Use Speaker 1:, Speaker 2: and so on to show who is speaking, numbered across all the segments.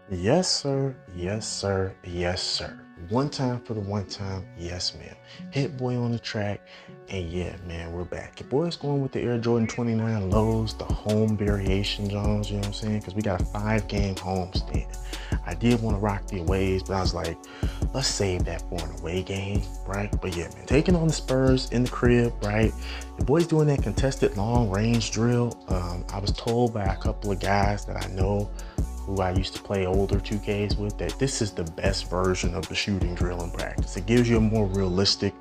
Speaker 1: Yes, sir. Yes, sir. Yes, sir. One time for the one time. Yes, ma'am. Hit boy on the track. And yeah, man, we're back. Your boy's going with the Air Jordan 29 lows, the home variation Jones, you know what I'm saying? Because we got a 5-game homestand. I did want to rock the aways, but I was like, let's save that for an away game, right? But yeah, man, taking on the Spurs in the crib, right? The boy's doing that contested long range drill. I was told by a couple of guys that I know who I used to play older 2Ks with, that this is the best version of the shooting drill in practice. It gives you a more realistic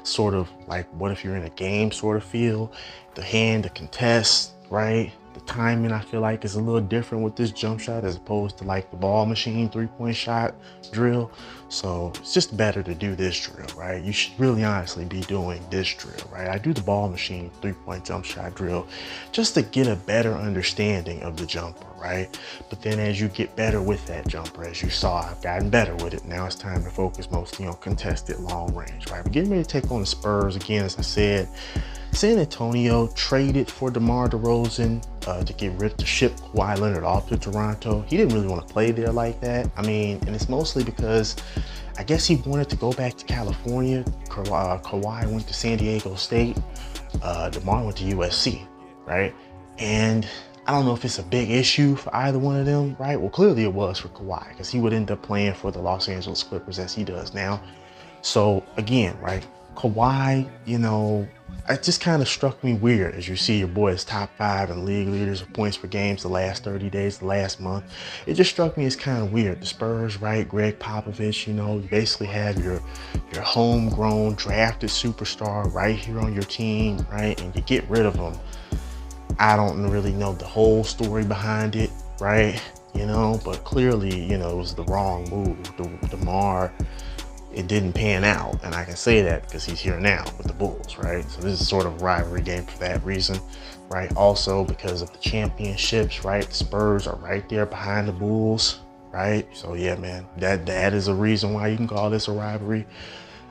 Speaker 1: sort of like what if you're in a game sort of feel. The hand to contest, right? The timing I feel like is a little different with this jump shot as opposed to like the ball machine 3-point shot drill. So it's just better to do this drill, right? You should really honestly be doing this drill, right? I do the ball machine 3-point jump shot drill just to get a better understanding of the jumper, right? But then as you get better with that jumper, as you saw, I've gotten better with it. Now it's time to focus mostly on contested long range, right? We're getting ready to take on the Spurs again, as I said. San Antonio traded for DeMar DeRozan to get rid to ship Kawhi Leonard off to Toronto. He didn't really want to play there like that. I mean, and it's mostly because I guess he wanted to go back to California. Kawhi went to San Diego State. DeMar went to USC, right? And I don't know if it's a big issue for either one of them, right? Well, clearly it was for Kawhi because he would end up playing for the Los Angeles Clippers as he does now. So again, right, Kawhi, you know, it just kind of struck me weird as you see your boy is top 5 in league leaders of points per games the last 30 days, the last month. It just struck me as kind of weird. The Spurs, right, Greg Popovich, you know, you basically have your homegrown drafted superstar right here on your team, right, and you get rid of him. I don't really know the whole story behind it, right, you know, but clearly, you know, it was the wrong move. DeMar, it didn't pan out, and I can say that because he's here now with the Bulls, right? So this is sort of a rivalry game for that reason, right? Also because of the championships, right? The Spurs are right there behind the Bulls, right? So yeah, man, that is a reason why you can call this a rivalry.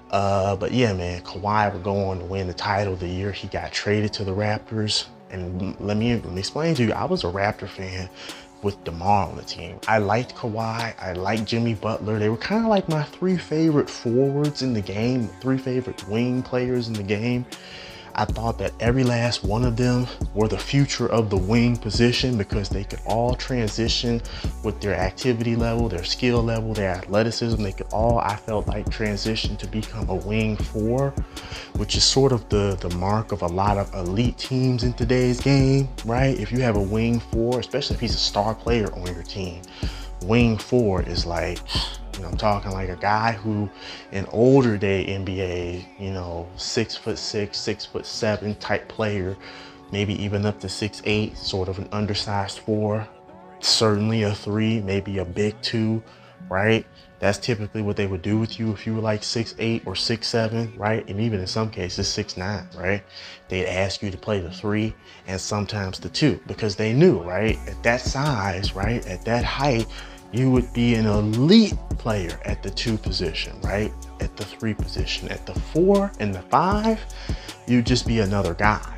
Speaker 1: But yeah, man, Kawhi would go on to win the title the year he got traded to the Raptors. And let me explain to you, I was a Raptor fan with DeMar on the team. I liked Kawhi, I liked Jimmy Butler. They were kind of like my 3 favorite forwards in the game, 3 favorite wing players in the game. I thought that every last one of them were the future of the wing position because they could all transition with their activity level, their skill level, their athleticism. They could all, I felt like, transition to become a wing 4, which is sort of the mark of a lot of elite teams in today's game, right? If you have a wing 4, especially if he's a star player on your team, wing 4 is like, you know, I'm talking like a guy who in older day NBA, you know, 6'6", 6'7" type player, maybe even up to 6'8", sort of an undersized 4, certainly a 3, maybe a big 2, right? That's typically what they would do with you if you were like 6'8" or 6'7", right? And even in some cases 6'9", right? They'd ask you to play the 3 and sometimes the 2 because they knew, right? At that size, right? At that height, you would be an elite player at the 2 position, right? At the 3 position. At the 4 and the 5, you'd just be another guy.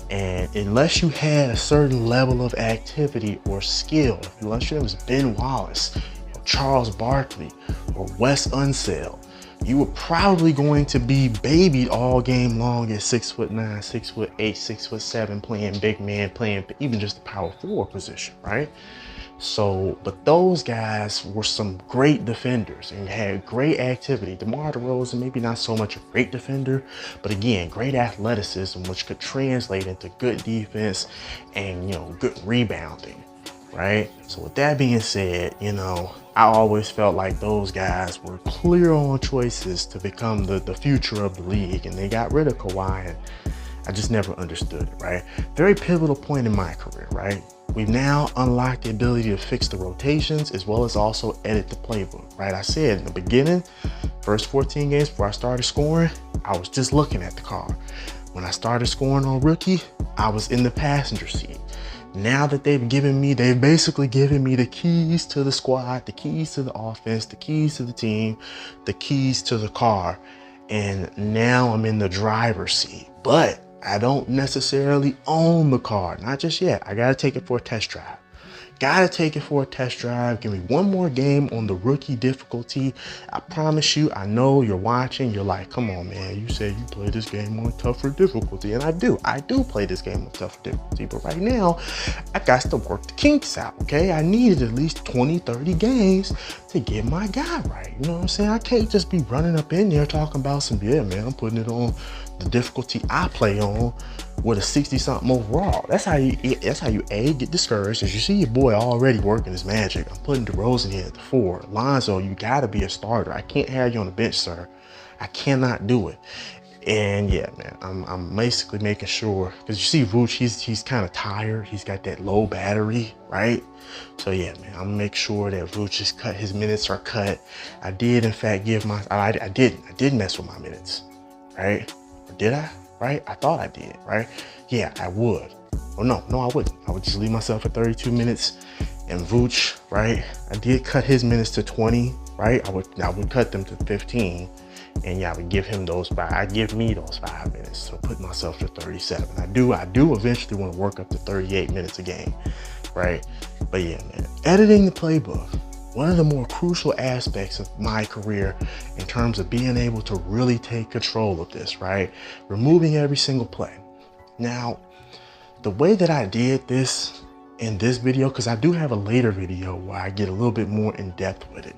Speaker 1: And unless you had a certain level of activity or skill, unless you was Ben Wallace, or Charles Barkley, or Wes Unseld, you were probably going to be babied all game long at 6'9", 6'8", 6'7", playing big man, playing even just the power forward position, right? So, but those guys were some great defenders and had great activity. DeMar DeRozan, maybe not so much a great defender, but again, great athleticism, which could translate into good defense and, you know, good rebounding, right? So with that being said, you know, I always felt like those guys were clear on choices to become the future of the league, and they got rid of Kawhi, and I just never understood it, right? Very pivotal point in my career, right? We've now unlocked the ability to fix the rotations as well as also edit the playbook, right? I said in the beginning, first 14 games before I started scoring, I was just looking at the car. When I started scoring on rookie, I was in the passenger seat. Now that they've basically given me the keys to the squad, the keys to the offense, the keys to the team, the keys to the car. And now I'm in the driver's seat, but I don't necessarily own the car, not just yet. I gotta take it for a test drive. Gotta take it for a test drive. Give me one more game on the rookie difficulty. I promise you, I know you're watching. You're like, come on, man. You said you play this game on tougher difficulty. And I do play this game on tougher difficulty. But right now, I got to work the kinks out, okay? I needed at least 20, 30 games to get my guy right. You know what I'm saying? I can't just be running up in there talking about some, yeah, man, I'm putting it on the difficulty I play on with a 60-something overall. That's how you A, get discouraged. As you see your boy already working his magic. I'm putting DeRozan here at the 4. Lonzo, you gotta be a starter. I can't have you on the bench, sir. I cannot do it. And yeah, man, I'm basically making sure, because you see Vooch, he's kind of tired. He's got that low battery, right? So yeah, man, I'm gonna make sure that Vooch is cut, his minutes are cut. I did in fact give my, I did mess with my minutes, right? Or did I? Right? I thought I did, right? Yeah, I would. Oh no, I wouldn't. I would just leave myself at 32 minutes. And Vooch, right? I did cut his minutes to 20, right? I would cut them to 15. And yeah, I would give him those 5. I give me those 5 minutes. So put myself to 37. I do eventually want to work up to 38 minutes a game, right? But yeah, man, editing the playbook, one of the more crucial aspects of my career in terms of being able to really take control of this, right? Removing every single play. Now, the way that I did this in this video, because I do have a later video where I get a little bit more in depth with it,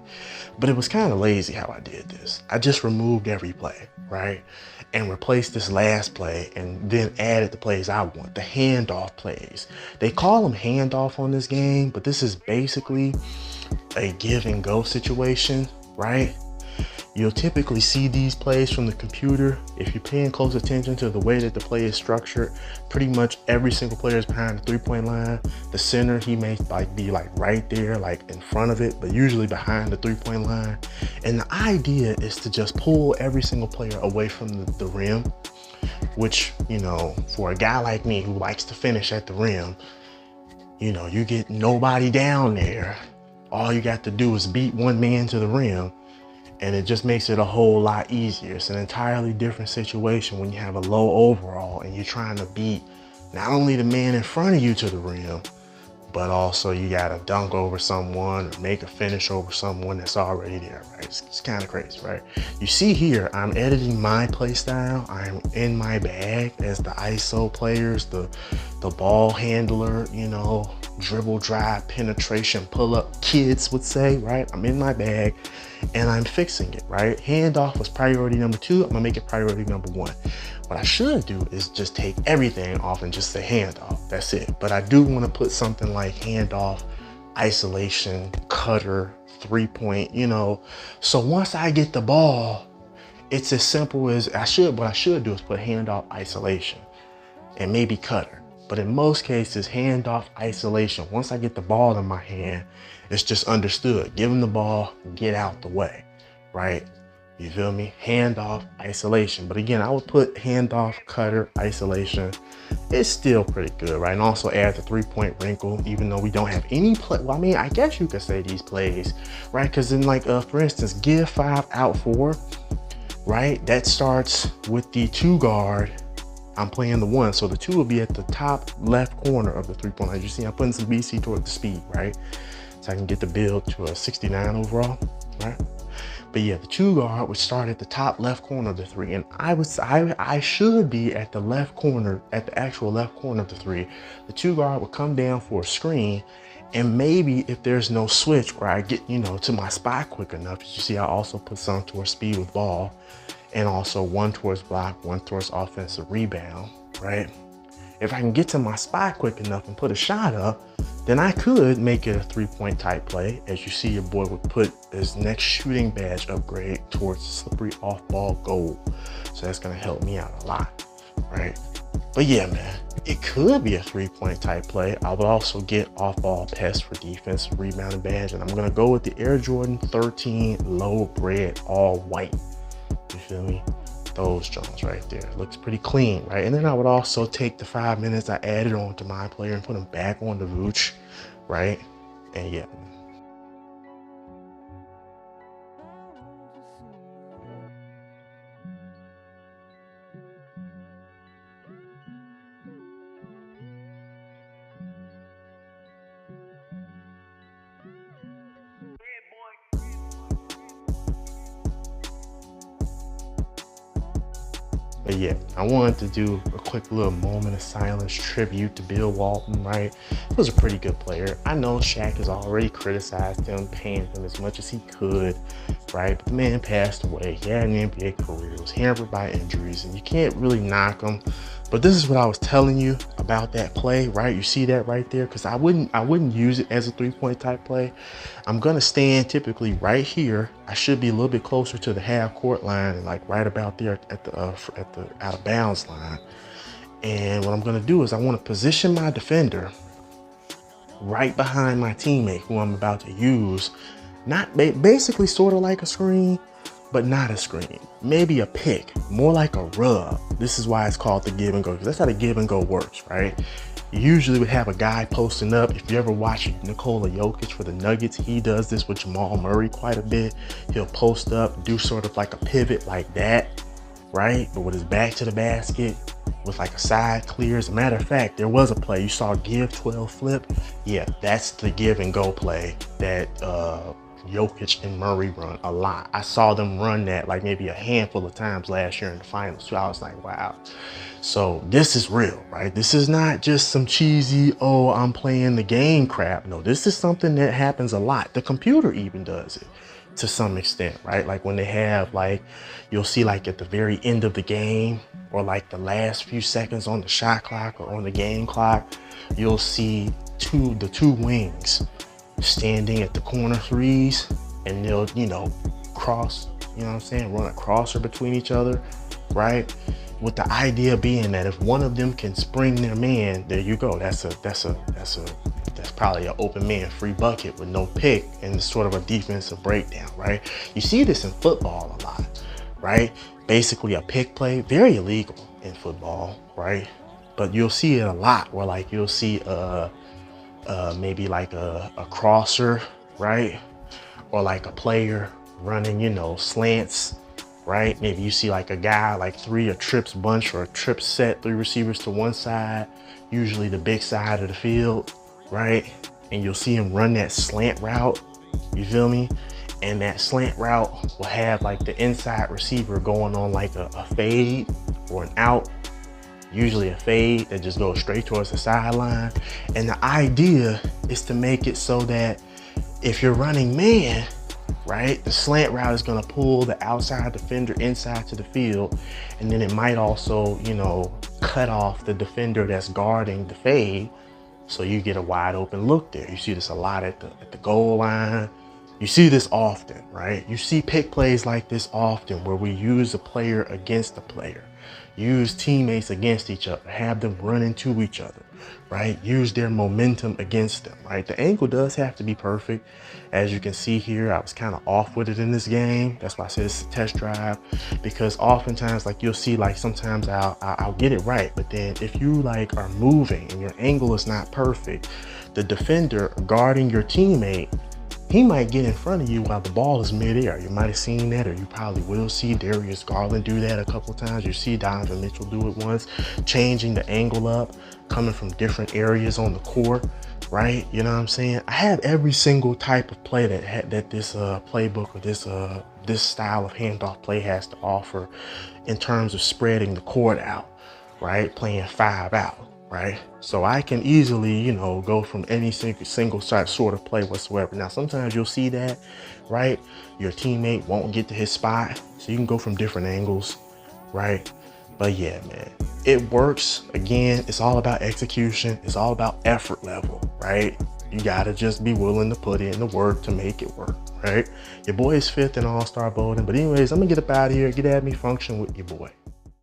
Speaker 1: but it was kind of lazy how I did this. I just removed every play, right? And replaced this last play and then added the plays I want, the handoff plays. They call them handoff on this game, but this is basically a give and go situation, right? You'll typically see these plays from the computer. If you're paying close attention to the way that the play is structured, pretty much every single player is behind the 3-point line. The center, he may be right there, like in front of it, but usually behind the 3-point line. And the idea is to just pull every single player away from the rim, which, you know, for a guy like me who likes to finish at the rim, you know, you get nobody down there. All you got to do is beat one man to the rim, and it just makes it a whole lot easier. It's an entirely different situation when you have a low overall and you're trying to beat not only the man in front of you to the rim, but also you gotta dunk over someone or make a finish over someone that's already there, right? It's kind of crazy, right? You see here, I'm editing my play style. I'm in my bag as the ISO players, the ball handler, you know, dribble, drive, penetration, pull up kids would say, right? I'm in my bag and I'm fixing it, right? Handoff was priority number 2. I'm gonna make it priority number 1. What I should do is just take everything off and just say handoff. That's it. But I do want to put something like handoff, isolation, cutter, 3-point, you know. So once I get the ball, it's as simple as what I should do is put handoff, isolation, and maybe cutter. But in most cases, handoff, isolation. Once I get the ball in my hand, it's just understood. Give him the ball, get out the way, right? You feel me? Handoff, isolation. But again, I would put handoff, cutter, isolation. It's still pretty good, right? And also add the 3-point wrinkle, even though we don't have any play. Well, I mean, I guess you could say these plays, right? Because in like, for instance, give 5, out 4, right? That starts with the 2 guard. I'm playing the 1. So the 2 will be at the top left corner of the 3-point line. You see, I'm putting some BC toward the speed, right? So I can get the build to a 69 overall, right? But yeah, the 2 guard would start at the top left corner of the 3. And I should be at the left corner, at the actual left corner of the 3. The 2 guard would come down for a screen. And maybe if there's no switch where I get, you know, to my spot quick enough, you see, I also put some towards speed with ball and also 1 towards block, 1 towards offensive rebound, right? If I can get to my spot quick enough and put a shot up, then I could make it a 3-point type play. As you see, your boy would put his next shooting badge upgrade towards slippery off-ball goal. So that's gonna help me out a lot, right? But yeah, man, it could be a 3-point type play. I would also get off-ball pest for defense, rebounding badge, and I'm gonna go with the Air Jordan 13 low bread all white. You feel me? Those Jones right there. Looks pretty clean, right? And then I would also take the 5 minutes I added on to my player and put them back on the Vooch, right? And yeah. But yeah, I wanted to do a quick little moment of silence tribute to Bill Walton, right? He was a pretty good player. I know Shaq has already criticized him, paying him as much as he could, right? But the man passed away. He had an NBA career, was hampered by injuries, and you can't really knock him. But this is what I was telling you about that play, right? You see that right there? Because I wouldn't use it as a three-point type play. I'm gonna stand typically right here. I should be a little bit closer to the half court line, and like right about there at the out of bounds line. And what I'm gonna do is I want to position my defender right behind my teammate who I'm about to use. Not basically sort of like a screen, but not a screen. Maybe a pick, more like a rub. This is why it's called the give and go, because that's how the give and go works, right? You usually would have a guy posting up. If you ever watch Nikola Jokic for the Nuggets, he does this with Jamal Murray quite a bit. He'll post up, do sort of like a pivot like that, right? But with his back to the basket, with like a side clear. As a matter of fact, there was a play, you saw give 12 flip. Yeah, that's the give and go play that Jokic and Murray run a lot. I saw them run that like maybe a handful of times last year in the finals. So I was like, wow. So this is real, right? This is not just some cheesy, oh, I'm playing the game crap. No, this is something that happens a lot. The computer even does it to some extent, right? Like when they have like, you'll see like at the very end of the game or like the last few seconds on the shot clock or on the game clock, you'll see the two wings standing at the corner threes, and they'll, you know, cross, you know what I'm saying, run a crosser between each other, right? With the idea being that if one of them can spring their man, there you go. That's probably an open man free bucket with no pick, and it's sort of a defensive breakdown, right? You see this in football a lot, right? Basically a pick play, very illegal in football, right? But you'll see it a lot where like you'll see maybe like a crosser, right? Or like a player running, you know, slants, right? Maybe you see like a guy, like a trips bunch or a trip set, three receivers to one side, usually the big side of the field, right? And you'll see him run that slant route, you feel me? And that slant route will have like the inside receiver going on like a fade or an out, usually a fade that just goes straight towards the sideline. And the idea is to make it so that if you're running man, right, the slant route is gonna pull the outside defender inside to the field, and then it might also, you know, cut off the defender that's guarding the fade, so you get a wide open look there. You see this a lot at the goal line. You see this often, right? You see pick plays like this often where we use a player against a player, use teammates against each other, have them run into each other, right? Use their momentum against them, right? The angle does have to be perfect. As you can see here, I was kind of off with it in this game. That's why I said it's a test drive, because oftentimes like you'll see like sometimes I'll get it right, but then if you like are moving and your angle is not perfect, the defender guarding your teammate, he might get in front of you while the ball is midair. You might have seen that, or you probably will see Darius Garland do that a couple times. You see Donovan Mitchell do it once, changing the angle up, coming from different areas on the court, right? You know what I'm saying? I have every single type of play that this playbook or this style of handoff play has to offer in terms of spreading the court out, right? Playing 5 out. Right? So I can easily, you know, go from any single sort of play whatsoever. Now, sometimes you'll see that, right? Your teammate won't get to his spot, so you can go from different angles, right? But yeah, man, it works. Again, it's all about execution. It's all about effort level, right? You gotta just be willing to put in the work to make it work, right? Your boy is 5th in All-Star voting. But anyways, I'm gonna get up out of here. Get at me, function with your boy.